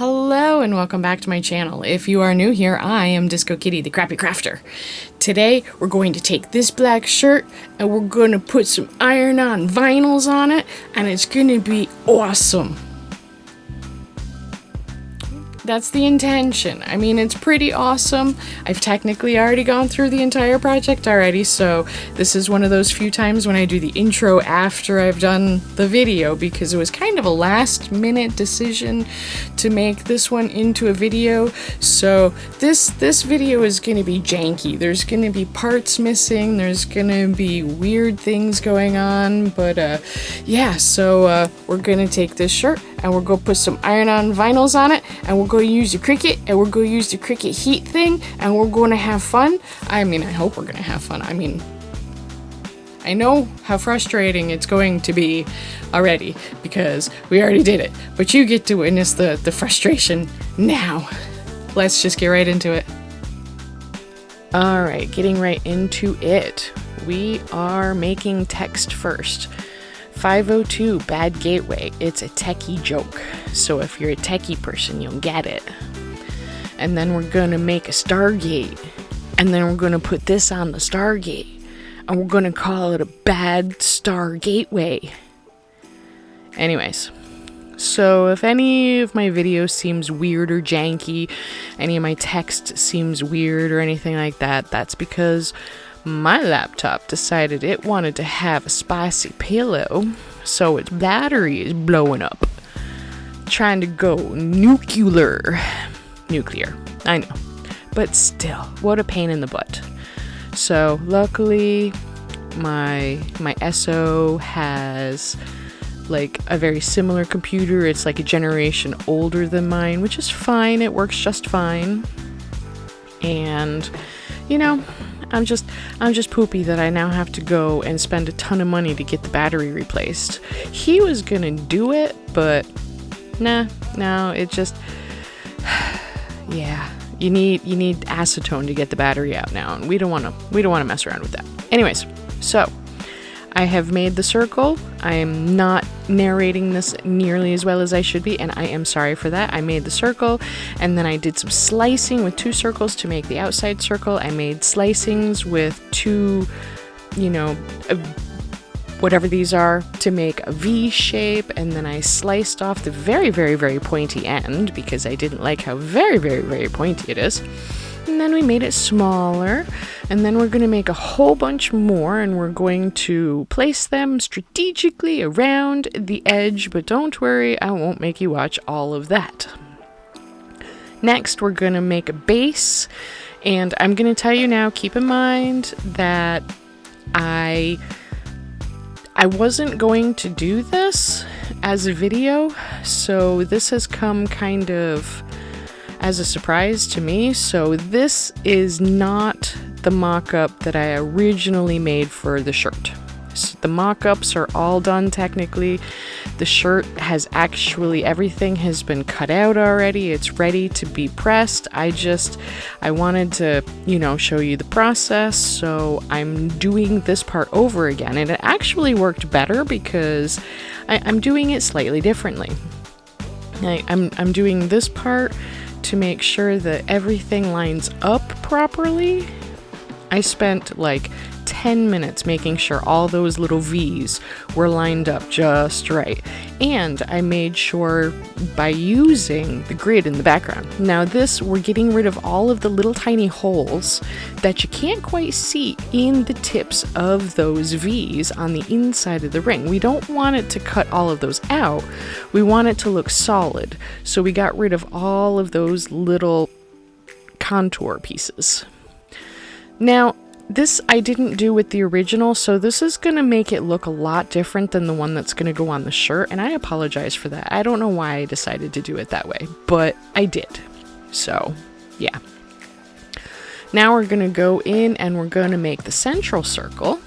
Hello and welcome back to my channel. If you are new here, I am Disco Kitty, the Crappy Crafter. Today we're going to take this black shirt and we're going to put some iron-on vinyls on it, and it's going to be awesome. That's the intention. I mean, it's pretty awesome. I've technically already gone through the entire project already, so this is one of those few times when I do the intro after I've done the video, because it was kind of a last-minute decision to make this one into a video. So this video is going to be janky. There's going to be parts missing. There's going to be weird things going on, but yeah, so we're going to take this shirt and we're going to put some iron-on vinyls on it, and we're going to use the Cricut, and we're going to use the Cricut heat thing, and we're going to have fun. I mean, I hope we're going to have fun. I mean, I know how frustrating it's going to be already, because we already did it, but you get to witness the frustration now. Let's just get right into it. Alright, getting right into it. We are making text first. 502 Bad Gateway. It's a techie joke, so if you're a techie person, you'll get it. And then we're gonna make a Stargate, and then we're gonna put this on the Stargate, and we're gonna call it a Bad Stargateway. Anyways, so if any of my videos seems weird or janky, any of my text seems weird or anything like that, that's because my laptop decided it wanted to have a spicy pillow, so its battery is blowing up. Trying to go nuclear, I know. But still, what a pain in the butt. So luckily, my SO has like a very similar computer. It's like a generation older than mine, which is fine. It works just fine. And, you know, I'm just poopy that I now have to go and spend a ton of money to get the battery replaced. He was gonna do it, but no, it just, yeah, you need acetone to get the battery out now, and we don't want to mess around with that. Anyways, so I have made the circle. I am not narrating this nearly as well as I should be, and I am sorry for that. I made the circle, and then I did some slicing with 2 circles to make the outside circle. I made slicings with 2, whatever these are, to make a V shape, and then I sliced off the very, very, very pointy end because I didn't like how very, very, very pointy it is. And then we made it smaller, and then we're going to make a whole bunch more, and we're going to place them strategically around the edge, but don't worry, I won't make you watch all of that. Next, we're going to make a base, and I'm going to tell you now, keep in mind that I wasn't going to do this as a video, so this has come kind of as a surprise to me. So this is not the mock-up that I originally made for the shirt. So the mock-ups are all done technically. The shirt has actually, everything has been cut out already. It's ready to be pressed. I wanted to, show you the process, so I'm doing this part over again. And it actually worked better because I'm doing it slightly differently. I'm doing this part to make sure that everything lines up properly. I spent like 10 minutes making sure all those little V's were lined up just right. And I made sure by using the grid in the background. Now we're getting rid of all of the little tiny holes that you can't quite see in the tips of those V's on the inside of the ring. We don't want it to cut all of those out. We want it to look solid. So we got rid of all of those little contour pieces. Now, this I didn't do with the original, so this is going to make it look a lot different than the one that's going to go on the shirt, and I apologize for that. I don't know why I decided to do it that way, but I did. So, yeah. Now we're going to go in and we're going to make the central circle,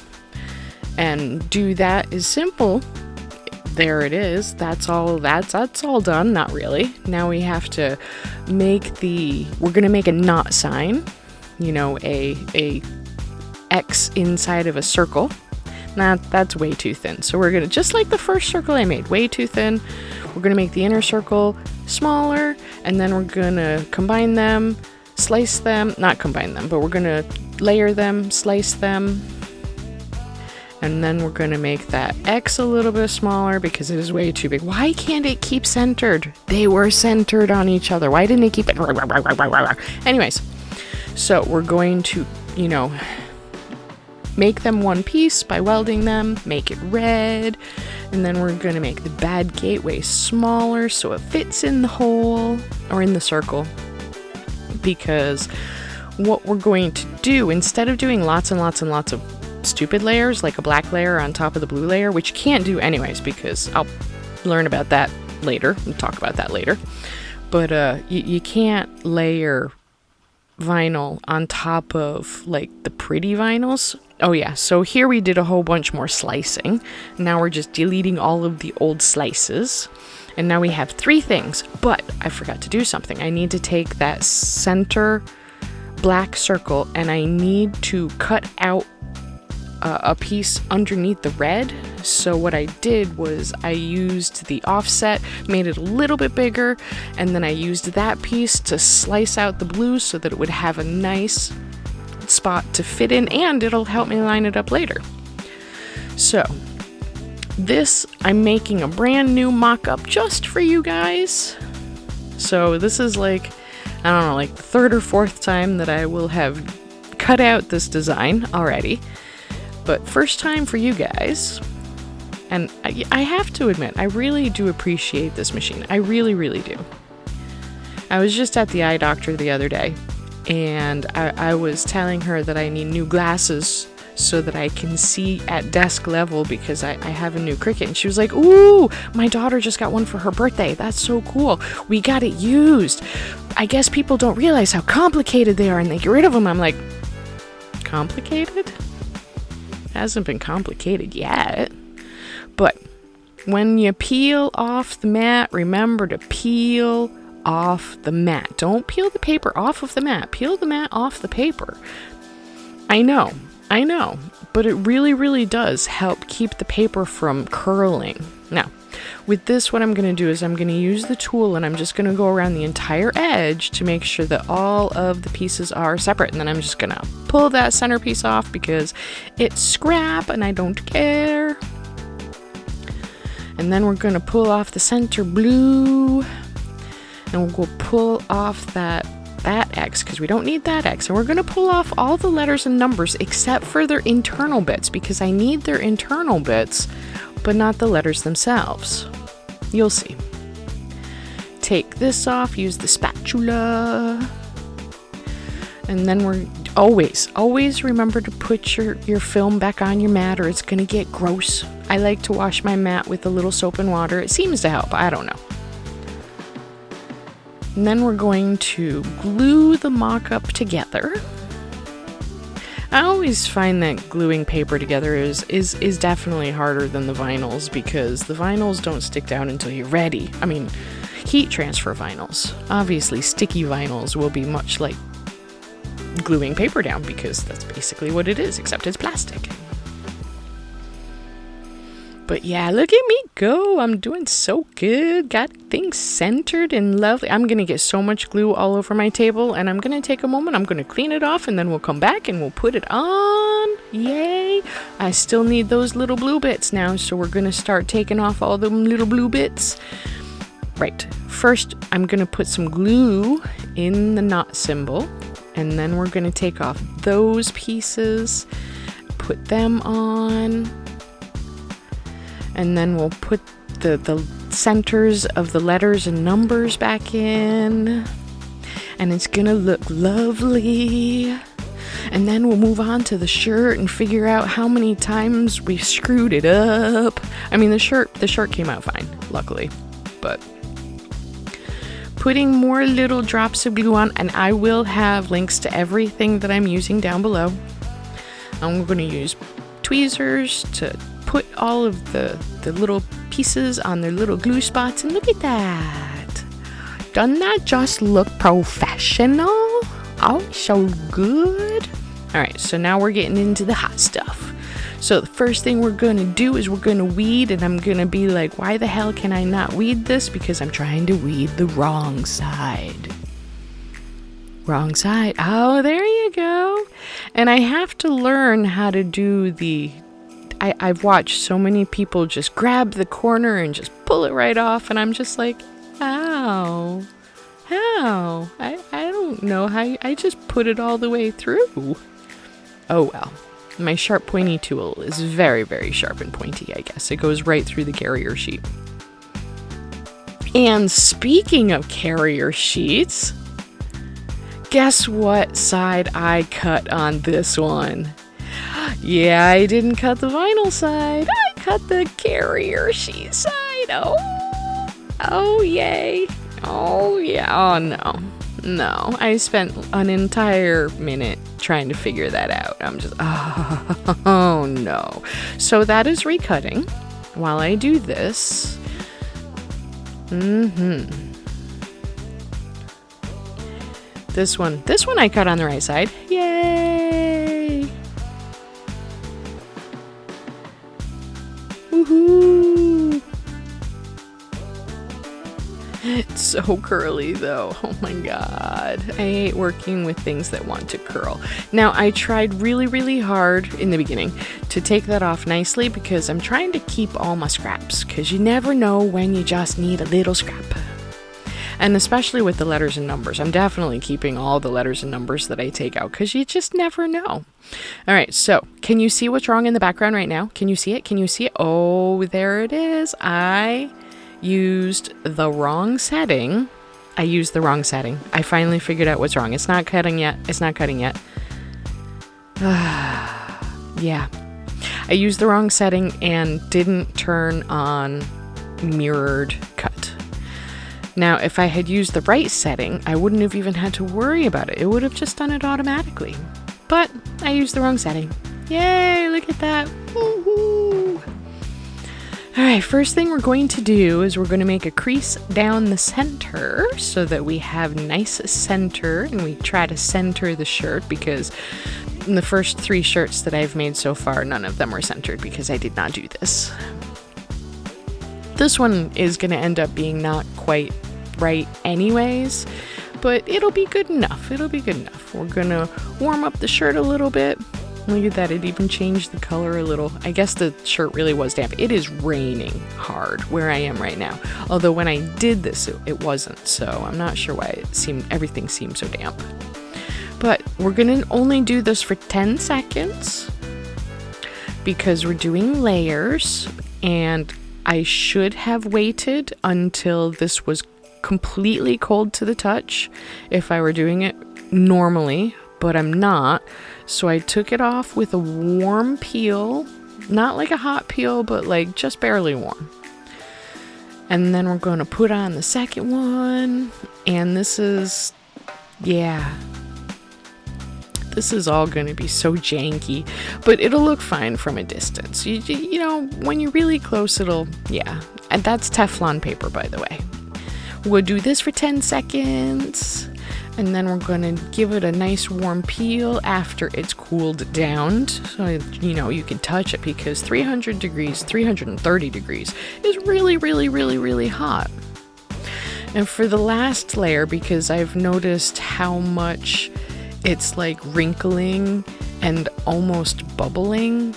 and do that is simple. There it is. That's all done. Not really. Now we have to make we're going to make a knot sign, a X inside of a circle. That's way too thin. So we're gonna, just like the first circle I made, way too thin. We're gonna make the inner circle smaller, and then we're gonna combine them, slice them, not combine them, but we're gonna layer them, slice them, and then we're gonna make that X a little bit smaller because it is way too big. Why can't it keep centered? They were centered on each other. Why didn't it keep it? Anyways, so we're going to, you know, make them one piece by welding them, make it red, and then we're gonna make the bad gateway smaller so it fits in the hole or in the circle. Because what we're going to do, instead of doing lots and lots and lots of stupid layers like a black layer on top of the blue layer, which you can't do anyways because I'll learn about that later and talk about that later, but you can't layer vinyl on top of like the pretty vinyls. Oh yeah, so here we did a whole bunch more slicing. Now we're just deleting all of the old slices, and now we have 3 things. But I forgot to do something. I need to take that center black circle and I need to cut out a piece underneath the red. So what I did was I used the offset, made it a little bit bigger, and then I used that piece to slice out the blue so that it would have a nice spot to fit in, and it'll help me line it up later. So this, I'm making a brand new mock-up just for you guys. So this is like, I don't know, like the 3rd or 4th time that I will have cut out this design already. But first time for you guys, and I have to admit, I really do appreciate this machine. I really, really do. I was just at the eye doctor the other day, and I was telling her that I need new glasses so that I can see at desk level because I have a new Cricut. And she was like, ooh, my daughter just got one for her birthday. That's so cool. We got it used. I guess people don't realize how complicated they are and they get rid of them. I'm like, complicated? Hasn't been complicated yet. But when you peel off the mat, remember to peel off the mat. Don't peel the paper off of the mat. Peel the mat off the paper. I know, but it really, really does help keep the paper from curling. Now, with this, what I'm going to do is I'm going to use the tool and I'm just going to go around the entire edge to make sure that all of the pieces are separate. And then I'm just going to pull that centerpiece off because it's scrap and I don't care. And then we're going to pull off the center blue and we'll pull off that X because we don't need that X. And we're going to pull off all the letters and numbers except for their internal bits because I need their internal bits, but not the letters themselves. You'll see. Take this off, use the spatula. And then we're always remember to put your film back on your mat or it's going to get gross. I like to wash my mat with a little soap and water. It seems to help. I don't know. And then we're going to glue the mock-up together. I always find that gluing paper together is definitely harder than the vinyls because the vinyls don't stick down until you're ready. I mean, heat transfer vinyls. Obviously, sticky vinyls will be much like gluing paper down because that's basically what it is, except it's plastic. But yeah, look at me go. I'm doing so good. Got things centered and lovely. I'm going to get so much glue all over my table and I'm going to take a moment. I'm going to clean it off and then we'll come back and we'll put it on. Yay. I still need those little blue bits now. So we're going to start taking off all the little blue bits. Right. First, I'm going to put some glue in the knot symbol. And then we're going to take off those pieces, put them on. And then we'll put the centers of the letters and numbers back in. And it's gonna look lovely. And then we'll move on to the shirt and figure out how many times we screwed it up. I mean, the shirt came out fine, luckily. But putting more little drops of glue on, and I will have links to everything that I'm using down below. I'm gonna use tweezers to put all of the little pieces on their little glue spots, and look at that. Doesn't that just look professional? Oh, so good. All right, so now we're getting into the hot stuff. So the first thing we're going to do is we're going to weed, and I'm going to be like, why the hell can I not weed this? Because I'm trying to weed the wrong side. Wrong side. Oh, there you go. And I have to learn how to do the... I've watched so many people just grab the corner and just pull it right off, and I'm just like, how? How? I don't know how. I just put it all the way through. Oh well. My sharp pointy tool is very, very sharp and pointy, I guess. It goes right through the carrier sheet. And speaking of carrier sheets, guess what side I cut on this one? Yeah, I didn't cut the vinyl side. I cut the carrier sheet side. Oh, yay. Oh, yeah. Oh, no. No. I spent an entire minute trying to figure that out. I'm just, oh, no. So that is recutting while I do this. This one I cut on the right side. Yay! Woohoo! It's so curly though. Oh my god. I hate working with things that want to curl. Now I tried really, really hard in the beginning to take that off nicely because I'm trying to keep all my scraps, because you never know when you just need a little scrap. And especially with the letters and numbers, I'm definitely keeping all the letters and numbers that I take out because you just never know. All right, so can you see what's wrong in the background right now? Can you see it? Can you see it? Oh, there it is. I used the wrong setting. I finally figured out what's wrong. It's not cutting yet. Yeah. I used the wrong setting and didn't turn on mirrored cut. Now, if I had used the right setting, I wouldn't have even had to worry about it. It would have just done it automatically. But I used the wrong setting. Yay, look at that. Woohoo! Alright, first thing we're going to do is we're going to make a crease down the center so that we have nice center, and we try to center the shirt because in the first 3 shirts that I've made so far, none of them were centered because I did not do this. This one is going to end up being not quite right anyways, but it'll be good enough. We're going to warm up the shirt a little bit. Look at that, it even changed the color a little. I guess the shirt really was damp. It is raining hard where I am right now. Although when I did this, it wasn't, so I'm not sure why everything seemed so damp. But we're going to only do this for 10 seconds because we're doing layers, and I should have waited until this was completely cold to the touch if I were doing it normally, but I'm not. So I took it off with a warm peel, not like a hot peel, but like just barely warm. And then we're going to put on the second one, and this is all going to be so janky, but it'll look fine from a distance. You know, when you're really close, and that's Teflon paper, by the way. We'll do this for 10 seconds, and then we're going to give it a nice warm peel after it's cooled down, so you can touch it, because 330 degrees is really, really, really, really hot. And for the last layer, because I've noticed how much it's like wrinkling and almost bubbling,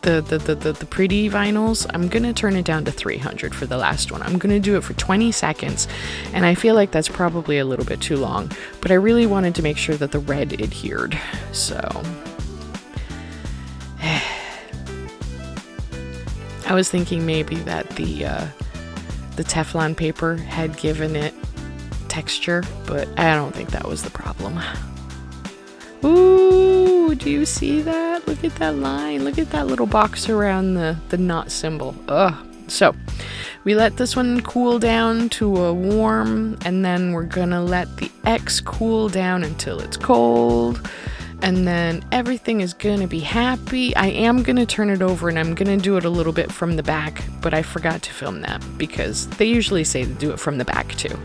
the pretty vinyls, I'm gonna turn it down to 300 for the last one. I'm gonna do it for 20 seconds, and I feel like that's probably a little bit too long, but I really wanted to make sure that the red adhered, so I was thinking maybe that the Teflon paper had given it texture, but I don't think that was the problem. Ooh, do you see that? Look at that line. Look at that little box around the knot symbol. Ugh. So we let this one cool down to a warm, and then we're gonna let the X cool down until it's cold, and then everything is gonna be happy. I am gonna turn it over, and I'm gonna do it a little bit from the back, but I forgot to film that because they usually say to do it from the back too,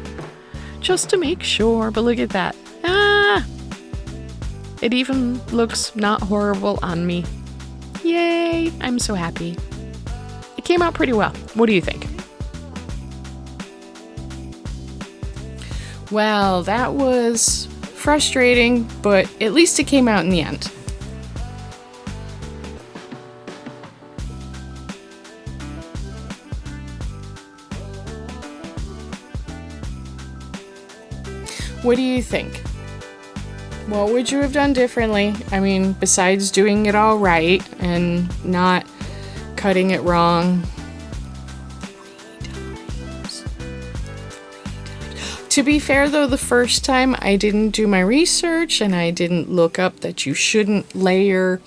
just to make sure. But look at that. It even looks not horrible on me. Yay! I'm so happy. It came out pretty well. What do you think? Well, that was frustrating, but at least it came out in the end. What do you think? What would you have done differently? I mean, besides doing it all right and not cutting it wrong. To be fair though, the first time I didn't do my research and I didn't look up that you shouldn't layer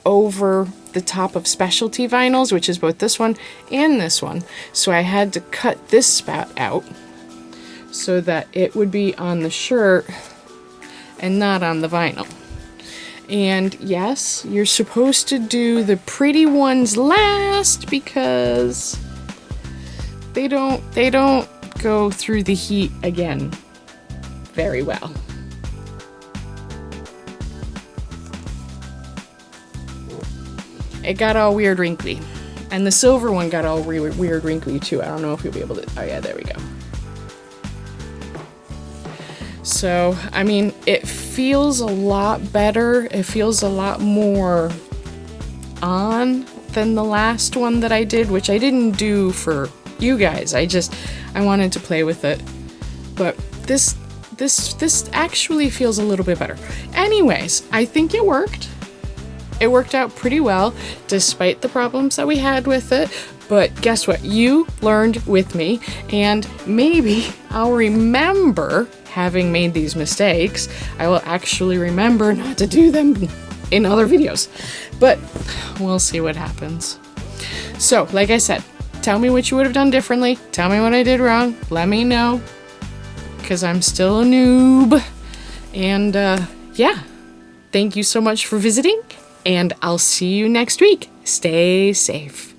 over the top of specialty vinyls, which is both this one and this one. So I had to cut this spout out so that it would be on the shirt and not on the vinyl. And yes, you're supposed to do the pretty ones last because they don't go through the heat again very well. It got all weird wrinkly. And the silver one got all weird wrinkly too. I don't know if you'll be able to, oh yeah, there we go. So, I mean, it feels a lot better. It feels a lot more on than the last one that I did, which I didn't do for you guys. I wanted to play with it. But this actually feels a little bit better. Anyways, I think it worked. It worked out pretty well, despite the problems that we had with it. But guess what? You learned with me, and maybe I'll remember having made these mistakes. I will actually remember not to do them in other videos. But we'll see what happens. So, like I said, tell me what you would have done differently. Tell me what I did wrong. Let me know, because I'm still a noob. And yeah, thank you so much for visiting, and I'll see you next week. Stay safe.